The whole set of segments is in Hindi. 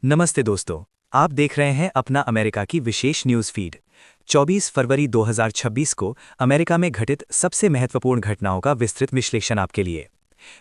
नमस्ते दोस्तों। आप देख रहे हैं अपना अमेरिका की विशेष न्यूज़ फीड। 24 फरवरी 2026 को अमेरिका में घटित सबसे महत्वपूर्ण घटनाओं का विस्तृत विश्लेषण आपके लिए।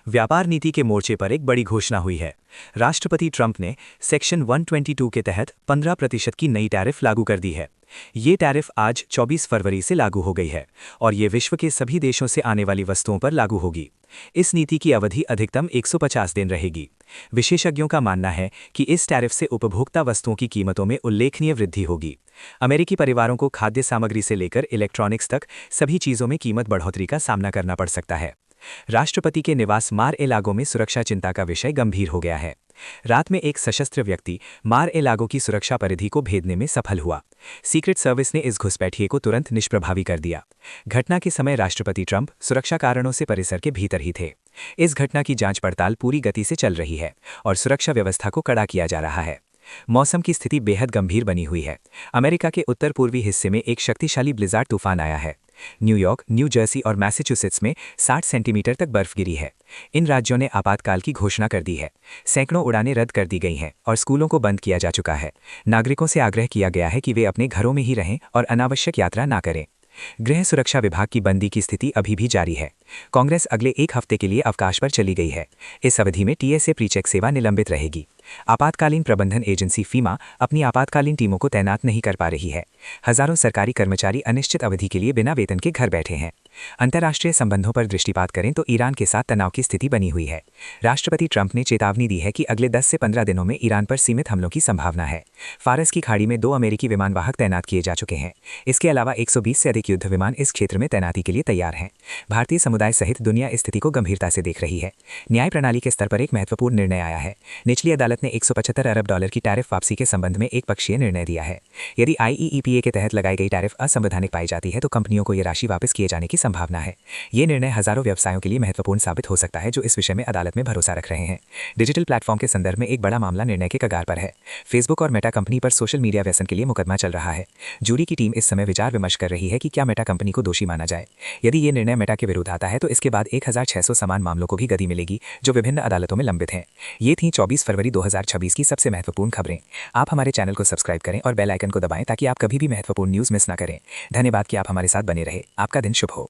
व्यापार नीति के मोर्चे पर एक बड़ी घोषणा हुई है। राष्ट्रपति ट्रंप ने सेक्शन 122 के तहत 15% की नई टैरिफ लागू कर दी है। ये टैरिफ आज 24 फरवरी से लागू हो गई है और ये विश्व के सभी देशों से आने वाली वस्तुओं पर लागू होगी। इस नीति की अवधि अधिकतम 150 दिन रहेगी। विशेषज्ञों का मानना है कि इस टैरिफ से उपभोक्ता वस्तुओं की कीमतों में उल्लेखनीय वृद्धि होगी। अमेरिकी परिवारों को खाद्य सामग्री से लेकर इलेक्ट्रॉनिक्स तक सभी चीज़ों में कीमत बढ़ोतरी का सामना करना पड़ सकता है। राष्ट्रपति के निवास मार-ए-लागो में सुरक्षा चिंता का विषय गंभीर हो गया है। रात में एक सशस्त्र व्यक्ति मार-ए-लागो की सुरक्षा परिधि को भेदने में सफल हुआ। सीक्रेट सर्विस ने इस घुसपैठिए को तुरंत निष्प्रभावी कर दिया। घटना के समय राष्ट्रपति ट्रंप सुरक्षा कारणों से परिसर के भीतर ही थे। इस घटना की जांच पड़ताल पूरी गति से चल रही है और सुरक्षा व्यवस्था को कड़ा किया जा रहा है। मौसम की स्थिति बेहद गंभीर बनी हुई है। अमेरिका के उत्तर पूर्वी हिस्से में एक शक्तिशाली ब्लिज़ार्ड तूफान आया है। न्यूयॉर्क, न्यू जर्सी और मैसाचुसेट्स में 60 सेंटीमीटर तक बर्फ गिरी है। इन राज्यों ने आपातकाल की घोषणा कर दी है। सैकड़ों उड़ानें रद्द कर दी गई हैं और स्कूलों को बंद किया जा चुका है। नागरिकों से आग्रह किया गया है कि वे अपने घरों में ही रहें और अनावश्यक यात्रा ना करें। गृह सुरक्षा विभाग की बंदी की स्थिति अभी भी जारी है। कांग्रेस अगले एक हफ्ते के लिए अवकाश पर चली गई है। इस अवधि में टीएसए प्रीचेक सेवा निलंबित रहेगी। आपातकालीन प्रबंधन एजेंसी फीमा अपनी आपातकालीन टीमों को तैनात नहीं कर पा रही है। हजारों सरकारी कर्मचारी अनिश्चित अवधि के लिए बिना वेतन के घर बैठे हैं। अंतर्राष्ट्रीय संबंधों पर दृष्टिपात करें तो ईरान के साथ तनाव की स्थिति बनी हुई है। राष्ट्रपति ट्रंप ने चेतावनी दी है कि अगले 10 से 15 दिनों में ईरान पर सीमित हमलों की संभावना है। फारस की खाड़ी में 2 अमेरिकी विमानवाहक तैनात किए जा चुके हैं। इसके अलावा 120 से अधिक युद्ध विमान इस क्षेत्र में तैनाती के लिए तैयार हैं। भारतीय समुदाय सहित दुनिया इस स्थिति को गंभीरता से देख रही है। न्याय प्रणाली के स्तर पर एक महत्वपूर्ण निर्णय आया है। निचली अदालत ने 175 अरब डॉलर की टैरिफ वापसी के संबंध में एक पक्षीय निर्णय दिया है। यदि आईईईपीए के तहत लगाई गई टैरिफ असंवैधानिक पाई जाती है तो कंपनियों को यह राशि वापस किए जाने की संभावना है। ये निर्णय हजारों व्यवसायों के लिए महत्वपूर्ण साबित हो सकता है जो इस विषय में अदालत में भरोसा रख रहे हैं। डिजिटल प्लेटफॉर्म के संदर्भ में एक बड़ा मामला निर्णय के कगार पर है। फेसबुक और मेटा कंपनी पर सोशल मीडिया व्यसन के लिए मुकदमा चल रहा है। जूरी की टीम इस समय विचार विमर्श कर रही है कि क्या मेटा कंपनी को दोषी माना जाए। यदि ये निर्णय मेटा के विरुद्ध आता है तो इसके बाद 1600 समान मामलों को भी गति मिलेगी जो विभिन्न अदालतों में लंबित हैं। ये थी 24 फरवरी 2026 की सबसे महत्वपूर्ण खबरें। आप हमारे चैनल को सब्सक्राइब करें और बेल आइकन को दबाएं ताकि आप कभी भी महत्वपूर्ण न्यूज़ मिस ना करें। धन्यवाद कि आप हमारे साथ बने रहे। आपका दिन शुभ हो।